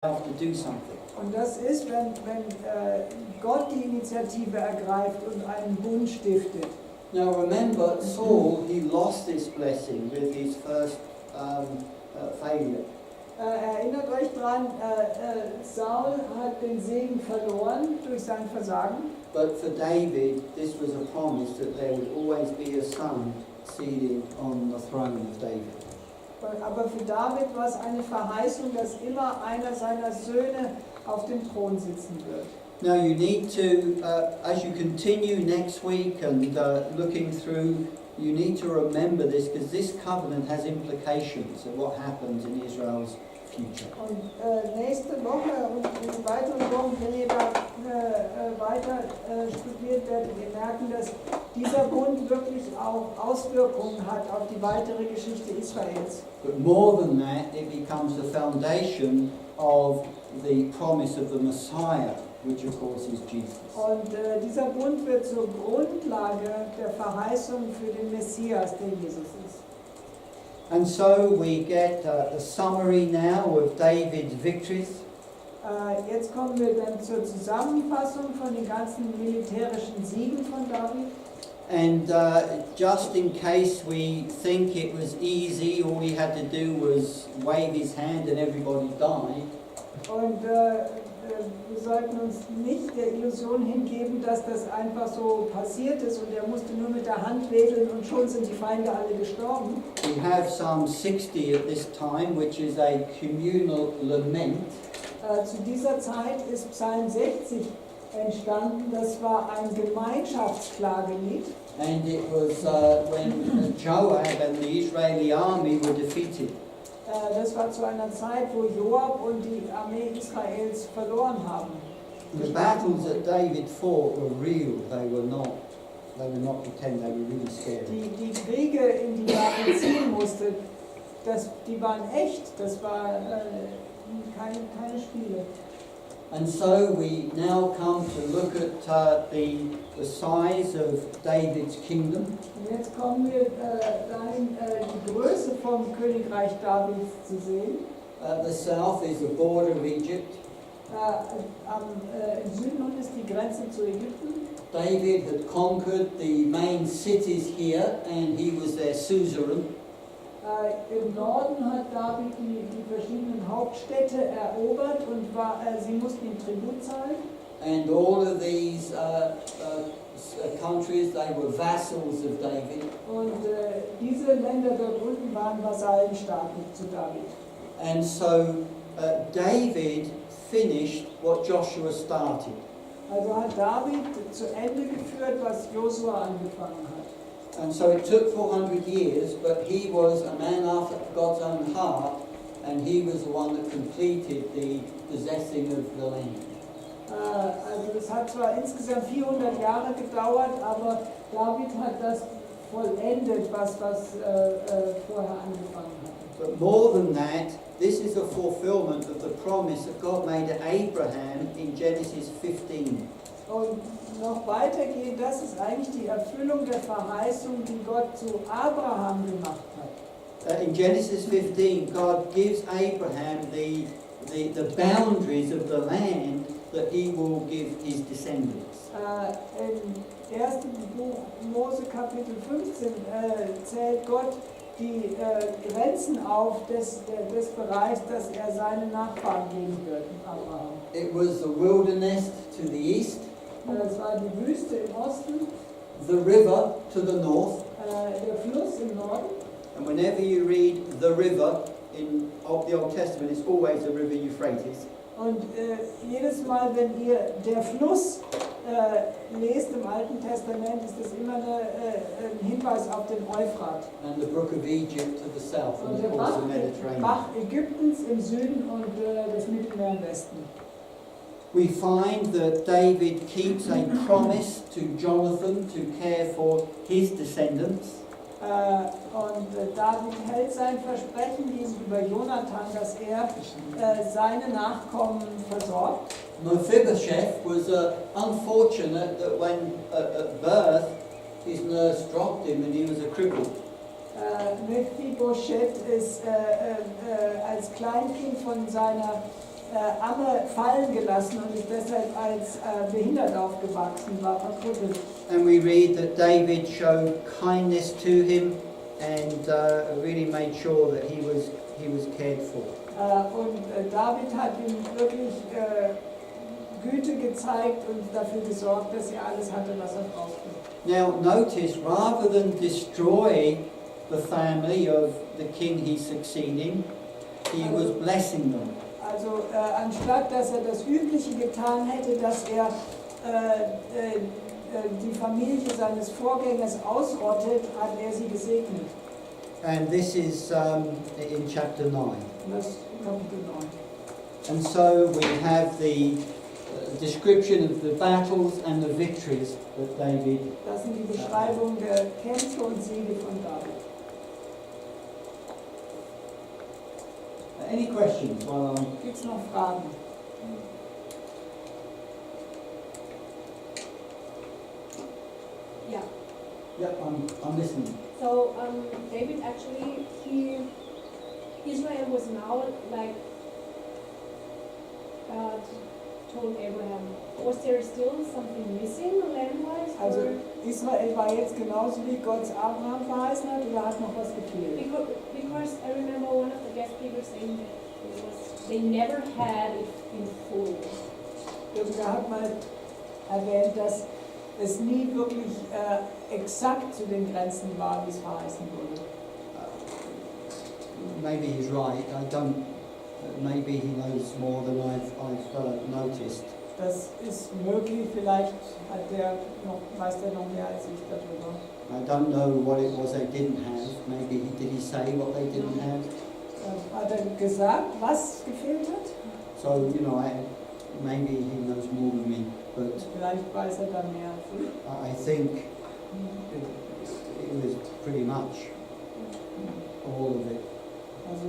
to do something. Und das ist, wenn Gott die Initiative ergreift und einen Bund stiftet. Now remember, Saul, he lost this blessing with his first failure. Erinnert euch dran, Saul hat den Segen verloren durch sein Versagen. But for David, this was a promise that there would always be a son seated on the throne of David. Aber für David war es eine Verheißung, dass immer einer seiner Söhne auf dem Thron sitzen wird. Now you need to, as you continue next week and looking through, you need to remember this because this covenant has implications of what happens in Israel's future. Und nächste Woche und in den weiteren Wochen, wenn ihr da weiter studiert werdet, ihr merken, dass dieser Bund wirklich auch Auswirkungen hat auf die weitere Geschichte Israels. But more than that, it becomes the foundation of the promise of the Messiah, which of course is Jesus. Und dieser Bund wird zur Grundlage der Verheißung für den Messias, der Jesus ist. And so we get a summary now of David's victories. Jetzt kommen wir dann zur Zusammenfassung von den ganzen militärischen Siegen von David. And just in case we think it was easy, all he had to do was wave his hand and everybody died. Und wir sollten uns nicht der Illusion hingeben, dass das einfach so passiert ist und er musste nur mit der Hand wedeln und schon sind die Feinde alle gestorben. We have Psalm 60 at this time, which is a communal lament. Zu dieser Zeit ist Psalm 60 entstanden. Das war ein Gemeinschaftsklagelied. And it was when Joab and the Israeli army were defeated. Das war zu einer Zeit, wo Joab und die Armee Israels verloren haben. The battles that David fought were real. They were not pretend. They were really scary. Die Kriege, in die David ziehen musste, die waren echt. Das war keine Spiele. And so we now come to look at the size of David's kingdom. Und jetzt kommen wir dahin, die Größe vom Königreich Davids zu sehen. The south is the border of Egypt. Im Süden und ist die Grenze zu Ägypten. David had conquered the main cities here, and he was their suzerain. Im Norden hat David die verschiedenen Hauptstädte erobert und sie mussten ihm Tribut zahlen. And all of these countries, they were vassals of David. Und diese Länder dort unten waren Vasallenstaaten zu David. And so David finished what Joshua started. Also hat David zu Ende geführt, was Josua angefangen hat. And so it took 400 years, but he was a man after God's own heart, and he was the one that completed the possessing of the land. Also es hat zwar insgesamt 400 Jahre gedauert, aber David hat das vollendet, was vorher angefangen hat. But more than that, this is a fulfillment of the promise that God made to Abraham in Genesis 15. Und noch weitergehend, das ist eigentlich die Erfüllung der Verheißung, die Gott zu Abraham gemacht hat. In Genesis 15, God gives Abraham the boundaries of the land that he will give his descendants. Im ersten Buch Mose Kapitel 15 zählt Gott die Grenzen auf des Bereichs, das er seinen Nachfahren geben wird, Abraham. It was the wilderness to the east. Es war die Wüste im Osten, The river to the north. der Fluss im Norden. And whenever you read the river in the Old Testament, it's always the river Euphrates. Und jedes Mal, wenn ihr der Fluss lest im Alten Testament, ist das immer ein Hinweis auf den Euphrat. And the brook of Egypt to the south, and Und of der course the Mediterranean. Bach Ägyptens im Süden und das Mittelmeer im Westen. We find that David keeps a promise to Jonathan to care for his descendants. Und David hält sein Versprechen gegenüber Jonathan, dass er seine Nachkommen versorgt. Mephibosheth was unfortunate that when at birth his nurse dropped him and he was a cripple. Mephibosheth ist als Kleinkind von seiner Amme fallen gelassen und ist deshalb als behindert aufgewachsen, war verkrüppelt. And we read that David showed kindness to him and really made sure that he was cared for. David hat ihm wirklich Güte gezeigt und dafür gesorgt, dass er alles hatte, was er brauchte. Now notice, rather than destroy the family of the king he's succeeding, he was blessing them. Also anstatt dass er das Übliche getan hätte, dass er die Familie seines Vorgängers ausrottet, hat er sie gesegnet. And this is in chapter 9. Das ist Kapitel 9. And so we have the description of the battles and the victories that David. Das sind die Beschreibungen der Kämpfe und Siege von David. Any questions while I'm... Gibt es noch Fragen? Yeah. Yep, I'm listening. So David actually, Israel was now like God told Abraham. Was there still something missing land-wise? Also or- Israel war jetzt genauso wie Gott Abraham verheißen hat, oder hat noch was gefehlt? because I remember one of the guest speakers saying that they never had it in full. Irgendwer hat mal erwähnt, dass es nie wirklich exakt zu den Grenzen war, wie es verheißen wurde. Maybe he's right. I don't. Maybe he knows more than I've noticed. Das ist möglich, vielleicht weiß er noch mehr als ich darüber. I don't know what it was they didn't have. Maybe did he say what they didn't have? Hat er gesagt, was gefehlt hat? So maybe he knows more than me. But Vielleicht weiß er dann mehr als ich. I think it was pretty much all of it. Also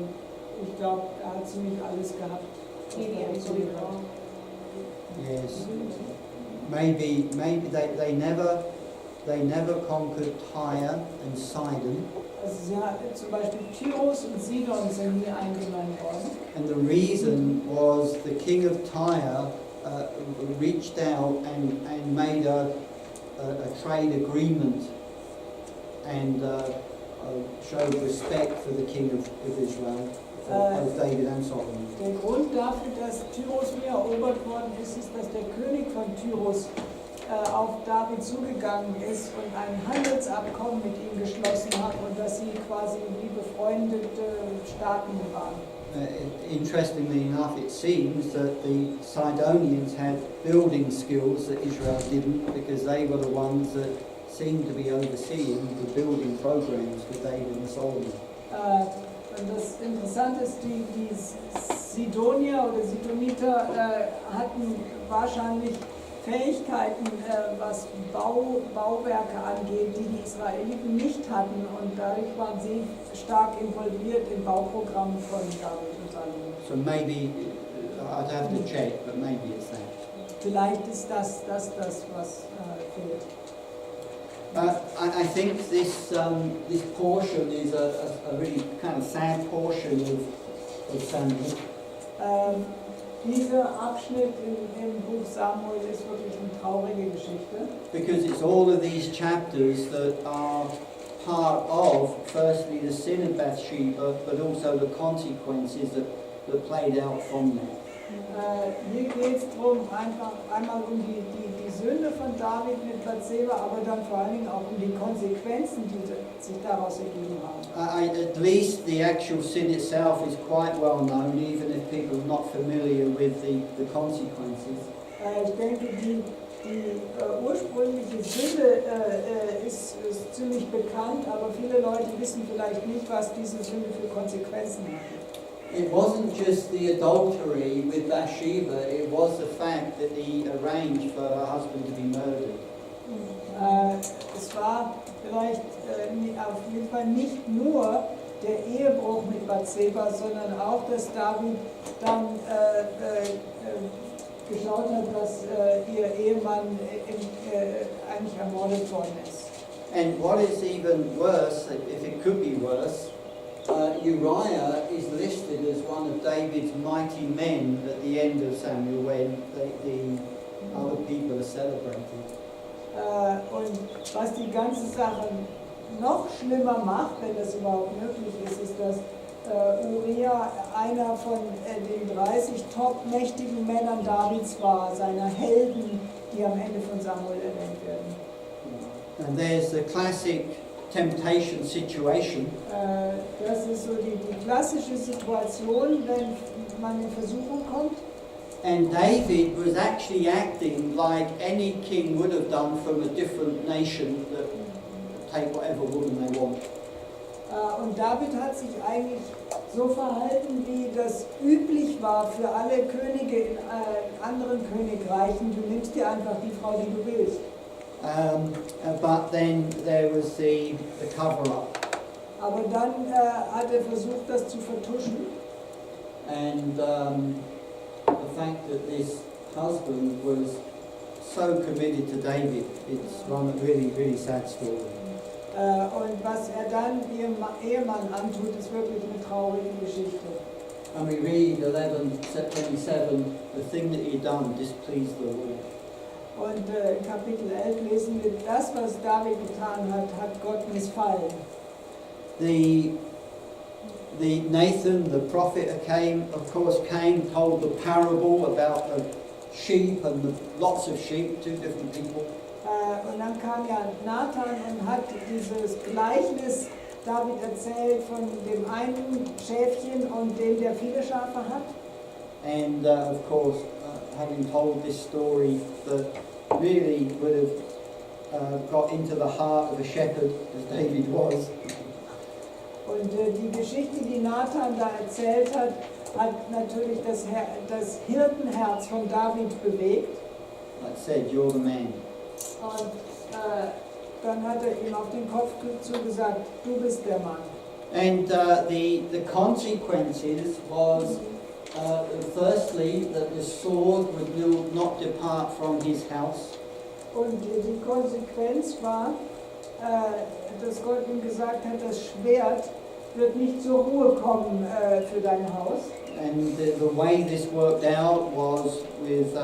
ich glaube, er hat ziemlich alles gehabt. was Maybe er I'm dazu going gehört. wrong. Yes. Maybe they never conquered Tyre and Sidon. Also zum Beispiel Tyrus und Sidon sind nie eingenommen worden. And the reason was the king of Tyre reached out and made a trade agreement and showed respect for the king of Israel, of David and Solomon. Der Grund dafür, dass Tyrus nie erobert worden ist, ist, dass der König von Tyrus auf David zugegangen ist und ein Handelsabkommen mit ihm geschlossen hat und dass sie quasi wie befreundete Staaten waren. Interestingly enough, it seems that the Sidonians had building skills that Israel didn't, because they were the ones that seemed to be overseeing the building programs for David and Solomon. Und das Interessante ist, die Sidonier oder Sidoniter hatten wahrscheinlich Fähigkeiten, was Bauwerke angeht, die die Israeliten nicht hatten, und dadurch waren sie stark involviert im Bauprogramm von David und Salomon. So maybe, I'd have to check, but maybe it's that. Vielleicht ist das, was fehlt. I think this portion is a really kind of sad portion of Samuel. Dieser Abschnitt im Buch Samuel ist wirklich eine traurige Geschichte. Because it's all of these chapters that are part of, firstly, the sin of Bathsheba, but also the consequences that played out from that. Hier geht es darum, einmal um die Sünde von David mit Bathseba, aber dann vor allen Dingen auch um die Konsequenzen, die sich daraus ergeben haben. At least the actual sin itself is quite well known, even if people are not familiar with the consequences. Ich denke, die ursprüngliche Sünde ist ziemlich bekannt, aber viele Leute wissen vielleicht nicht, was diese Sünde für Konsequenzen hatte. It wasn't just the adultery with Bathsheba, it was the fact that he arranged for her husband to be murdered. Es war vielleicht auf jeden Fall nicht nur der Ehebruch mit Bathseba, sondern auch, dass David dann geschaut hat, dass ihr Ehemann eigentlich ermordet worden ist. And what is even worse, if it could be worse, Uriah is listed as one of David's mighty men at the end of Samuel when the other people are celebrated. Und was die ganze Sache noch schlimmer macht, wenn das überhaupt möglich ist, ist, dass Uriah einer von den 30 top-mächtigen Männern Davids war, seiner Helden, die am Ende von Samuel erwähnt werden. And there's the classic temptation situation. Das ist so die klassische Situation, wenn man in Versuchung kommt. And David was actually acting like any king would have done from a different nation that take whatever woman they want. Und David hat sich eigentlich so verhalten, wie das üblich war für alle Könige in anderen Königreichen. Du nimmst dir einfach die Frau, die du willst. But then there was the cover-up. Aber dann hat er versucht, das zu vertuschen. And the fact that this husband was so committed to David, it's one really, really sad story. Und was er dann ihrem Ehemann antut, ist wirklich eine traurige Geschichte. And we read 11:27, the thing that he done displeased the Lord. Und in Kapitel 11 lesen wir, das, was David getan hat, hat Gott missfallen. The Nathan, the prophet, came, told the parable about the sheep and the lots of sheep, two different people. Und dann kam ja Nathan und hat dieses Gleichnis David erzählt von dem einen Schäfchen und dem, der viele Schafe hat. And of course, having told this story that really would have got into the heart of a shepherd, as David was. Und die Geschichte, die Nathan da erzählt hat, hat natürlich das Hirtenherz von David bewegt. Like said, you're the man. Und dann hat er ihm auf den Kopf zugesagt, du bist der Mann. And the consequences was, firstly, that the sword would not depart from his house. Und die Konsequenz war, dass Gott ihm gesagt hat, das Schwert wird nicht zur Ruhe kommen für dein Haus. And the way this worked out was with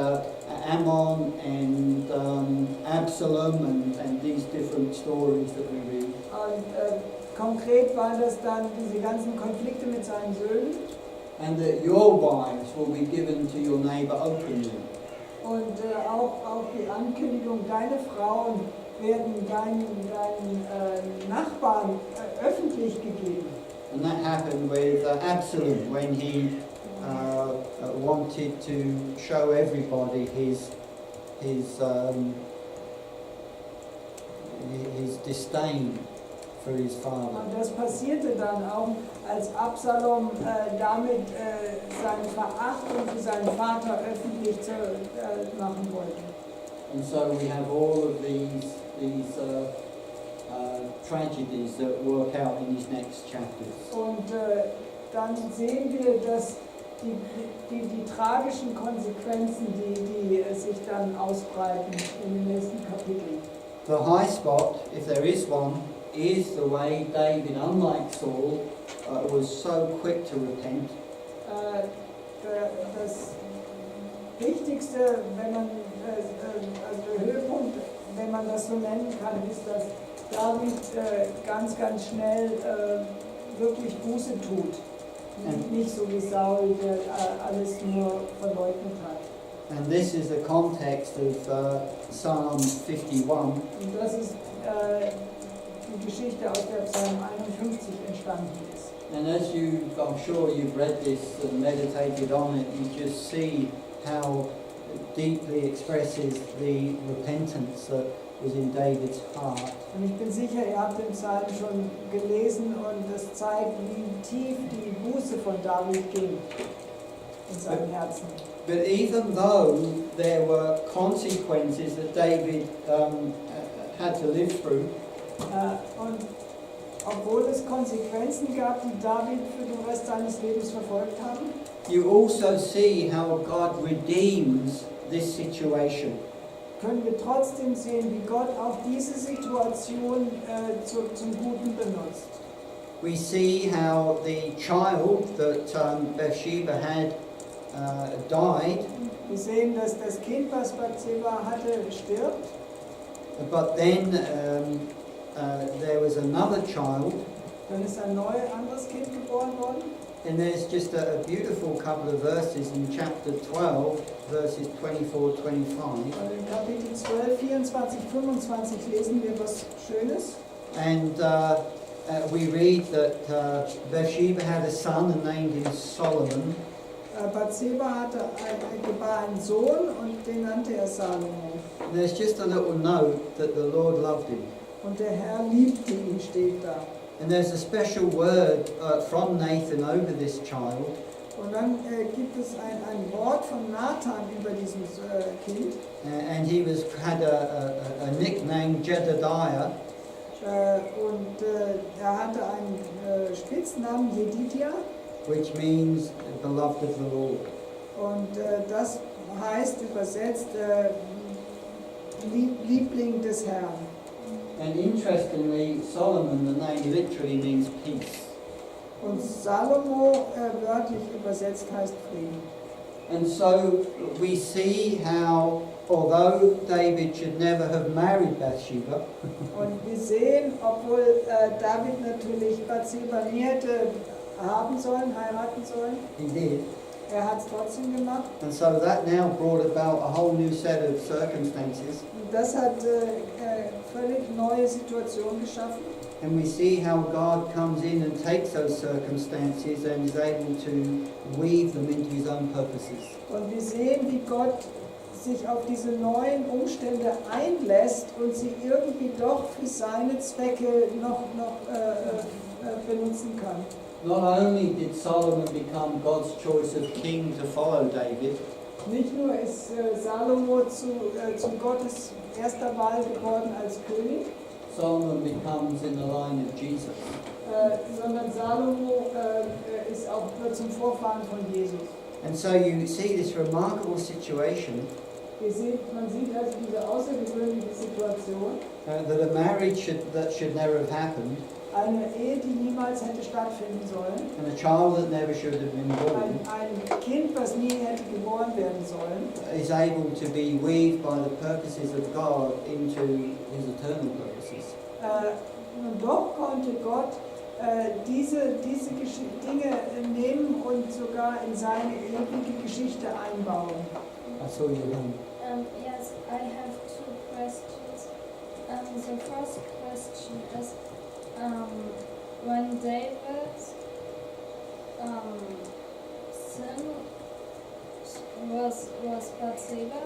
Ammon and Absalom and these different stories that we read. Und konkret waren das dann diese ganzen Konflikte mit seinen Söhnen. And that your wives will be given to your neighbor openly. Und auch die Ankündigung, deine Frauen werden deinen Nachbarn öffentlich gegeben. And that happened with Absalom when he wanted to show everybody his disdain for his father. Und das passierte dann auch, als Absalom damit seine Verachtung für seinen Vater öffentlich machen wollte. And so we have all of these tragedies that work out in these next chapters. Und dann sehen wir, dass die tragischen Konsequenzen, die sich dann ausbreiten in den nächsten Kapiteln. The high spot, if there is one, is the way David, unlike Saul, was so quick to repent. Das Wichtigste, wenn man, also der Höhepunkt, wenn man das so nennen kann, ist, dass David ganz, ganz schnell wirklich Buße tut. Nicht so wie Saul, der alles nur verleugnet hat. And this is the context of Psalm 51. Und das ist die Geschichte, aus der Psalm 51 entstanden ist. And as I'm sure you've read this and meditated on it, you just see how deeply expresses the repentance that was in David's heart. Und ich bin sicher, ihr habt den Psalm schon gelesen und das zeigt, wie tief die Buße von David ging in seinem Herzen. But even though there were consequences that David had to live through, Und obwohl es Konsequenzen gab, die David für den Rest seines Lebens verfolgt haben, you also see how God redeems this situation. können wir trotzdem sehen, wie Gott auch diese Situation zum Guten benutzt. we see how the child that Bathsheba had died, Wir sehen, dass das Kind, was Bathseba hatte, stirbt. but then there was another child, Dann ist ein anderes Kind geboren worden. and there's just a beautiful couple of verses in chapter 12, verses 24, 25. Und in Kapitel 12, 24, 25 lesen wir was Schönes. And we read that Bathsheba had a son and named him Solomon. Bathseba gebar einen Sohn und den nannte er Salomo. And there's just a little note that the Lord loved him. Und der Herr liebte ihn, steht da. And there's a special word from Nathan over this child. Und dann gibt es ein Wort von Nathan über dieses Kind. And he had a nickname, Jedediah. Und er hatte einen Spitznamen, Jedidia. Which means beloved of the Lord. Und das heißt übersetzt Liebling des Herrn. And interestingly, Solomon, the name literally means peace. Und Salomo wörtlich übersetzt heißt Frieden. And so we see how, although David should never have married Bathsheba, Und wir sehen, obwohl David natürlich Bathseba nie hätte haben sollen, heiraten sollen, he did. er hat es trotzdem gemacht. And so that now brought about a whole new set of circumstances. Und das hat völlig neue Situation geschaffen. And we see how God comes in and takes those circumstances and is able to weave them into his own purposes. Und wir sehen, wie Gott sich auf diese neuen Umstände einlässt und sie irgendwie doch für seine Zwecke noch benutzen kann. Not only did Solomon become God's choice of king to follow David, Nicht nur ist Salomo zu Gottes erster Wahl geworden als König, Solomon becomes in the line of Jesus. sondern Salomo wird zum Vorfahren von Jesus. And so you see this remarkable situation Man sieht also diese außergewöhnliche Situation, that a marriage that should never have happened, eine Ehe, die niemals hätte stattfinden sollen, and a child that never should have been born, ein Kind, was nie hätte geboren werden sollen, is able to be weaved by the purposes of God into his eternal purposes. Und doch konnte Gott diese Dinge nehmen und sogar in seine ewige Geschichte einbauen. I saw your hand. Yes, I have two questions. The first question is, when David's sin was Bathseba,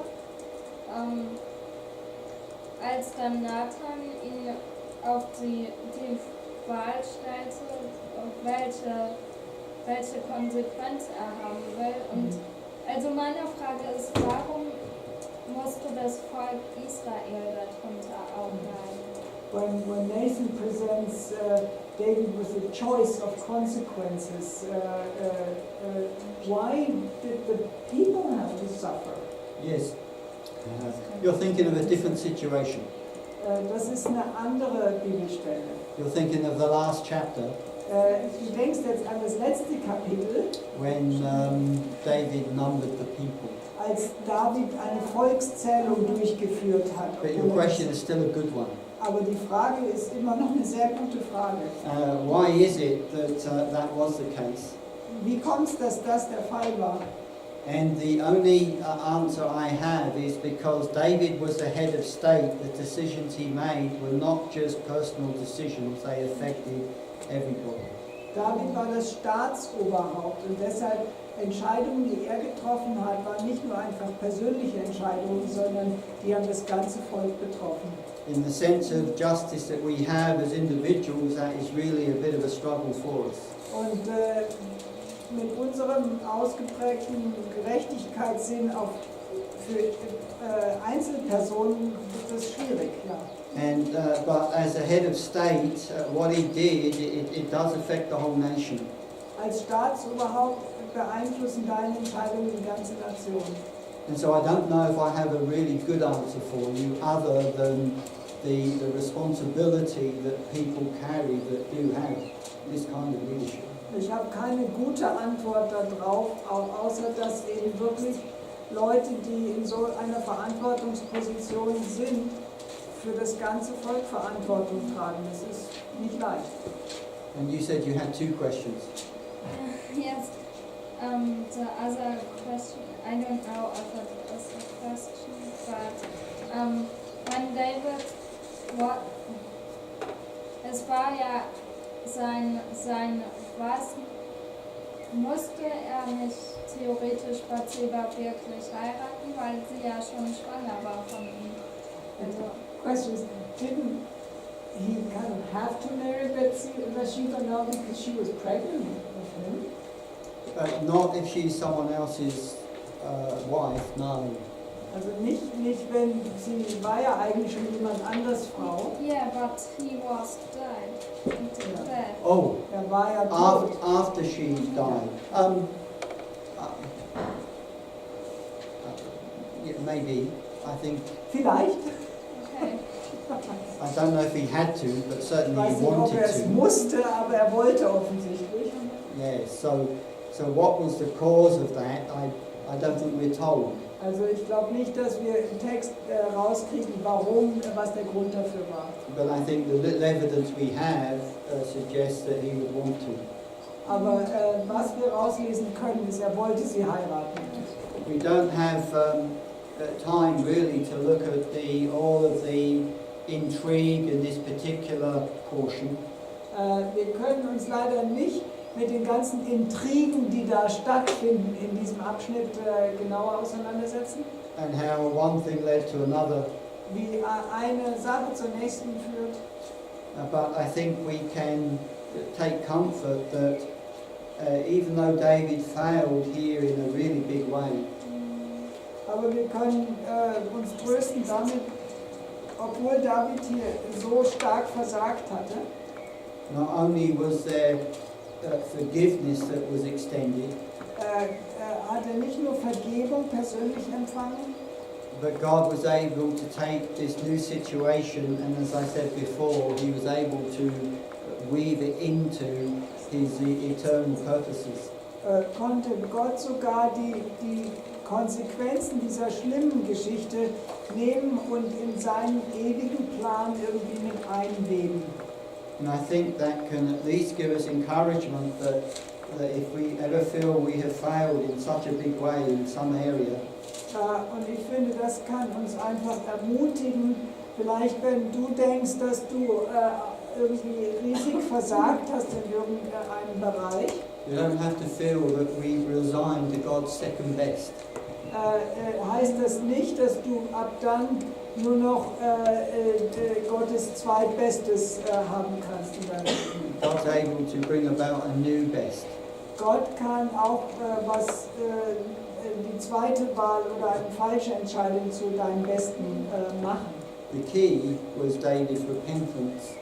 als dann Nathan ihn auf die Wahl stellte, welche Konsequenz er haben will. Und also meine Frage ist, warum musste das Volk Israel darunter auch leiden? When Nathan presents David with a choice of consequences, why did the people have to suffer? Yes. You're thinking of a different situation. Das ist eine andere Bibelstelle. You're thinking of the last chapter Du denkst jetzt an das letzte Kapitel, when David numbered the people. als David eine Volkszählung durchgeführt hat. But your question is still a good one. Aber die Frage ist immer noch eine sehr gute Frage. Why is it that that was the case? Wie kommt es, dass das der Fall war? And the only answer I have is because David was the head of state, the decisions he made were not just personal decisions, they affected everybody. David war das Staatsoberhaupt und deshalb Entscheidungen, die er getroffen hat, waren nicht nur einfach persönliche Entscheidungen, sondern die haben das ganze Volk betroffen. In the sense of justice that we have as individuals, that is really a bit of a struggle for us. Und mit unserem ausgeprägten Gerechtigkeitssinn auch für Einzelpersonen ist das schwierig, ja. And but as a head of state, what he did, it does affect the whole nation. Als Staatsoberhaupt beeinflussen deine Entscheidungen die ganze Nation. And so I don't know if I have a really good answer for you, other than the responsibility that people carry that do have this kind of leadership. Ich habe keine gute Antwort darauf, außer dass eben wirklich Leute, die in so einer Verantwortungsposition sind, für das ganze Volk Verantwortung tragen. Das ist nicht leicht. And you said you had 2 questions. Yes. The other question, I don't know if it is a question, but when David, es war ja musste er nicht theoretisch Bathseba wirklich heiraten, weil sie ja schon schwanger war von ihm. Also, Questions, didn't he kind of have to marry Bathsheba now because she was pregnant with him? Not if she's someone else's wife, no. Also nicht wenn sie war ja eigentlich schon jemand anders Frau. yeah, but he was dead. Oh, War ja tot. after she died. Yeah, maybe. I think. Vielleicht. Okay. I don't know if he had to, but Ich certainly weiß he nicht, ob wanted er es to. musste, aber wollte offensichtlich. Yes. So what was the cause of that? I don't think we're told. Also ich glaube nicht, dass wir im Text rauskriegen, was der Grund dafür war. But I think the little evidence we have suggests that he would want to. Aber was wir rauslesen können, ist, er wollte sie heiraten. We don't have time really to look at all of the intrigue in this particular portion. Wir können uns leider nicht mit den ganzen Intrigen, die da stattfinden, in diesem Abschnitt genauer auseinandersetzen. And how one thing led to another. Wie eine Sache zur nächsten führt. But I think we can take comfort that even though David failed here in a really big way, Aber wir können uns trösten damit, obwohl David hier so stark versagt hatte, not only was there forgiveness that was extended, hat er nicht nur Vergebung persönlich empfangen, but God was able to take this new situation, and as I said before, he was able to weave it into his eternal purposes. konnte Gott sogar die Konsequenzen dieser schlimmen Geschichte nehmen und in seinen ewigen Plan irgendwie mit einweben. And I think that can at least give us encouragement that if we ever feel we have failed in such a big way in some area, Und ich finde, das kann uns einfach ermutigen, vielleicht wenn du denkst, dass du irgendwie riesig versagt hast in irgendeinem Bereich, you don't have to feel that we've resigned to God's second best. heißt das nicht, dass du ab dann nur noch Gottes Zweitbestes haben kannst in deinem Leben. God's able to bring about a new best. Gott kann auch die zweite Wahl oder eine falsche Entscheidung zu deinem Besten machen. The key was David's repentance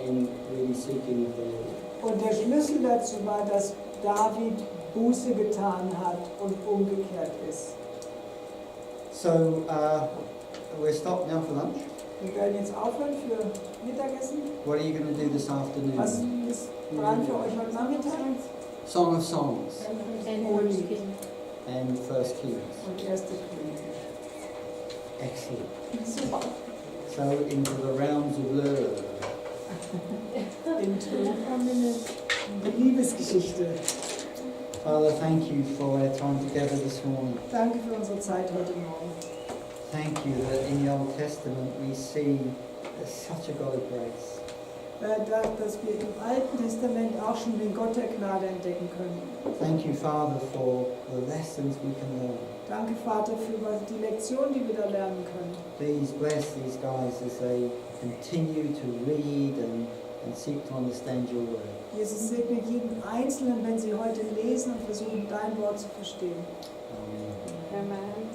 and really seeking the Lord. Und der Schlüssel dazu war, dass David Buße getan hat und umgekehrt ist. So we're stopped now for lunch. Wir werden jetzt aufhören für Mittagessen. What are you going to do this Was afternoon? ist dran für euch heute Nachmittag? Song of Songs Holy and First Kings. und erste Könige. Excellent. Super. So into the realms of love. Into die Liebesgeschichte. Father, thank you for our time together this morning. Danke für unsere Zeit heute Morgen. Thank you that in the Old Testament we see such a God of grace. Dass wir im Alten Testament auch schon den Gott der Gnade entdecken können. Thank you, Father, for the lessons we can learn. Danke, Vater, für die Lektion, die wir da lernen können. Please bless these guys as they continue to read and seek to understand your word. Jesus segne jeden Einzelnen, wenn sie heute lesen und versuchen, dein Wort zu verstehen. Amen. Amen.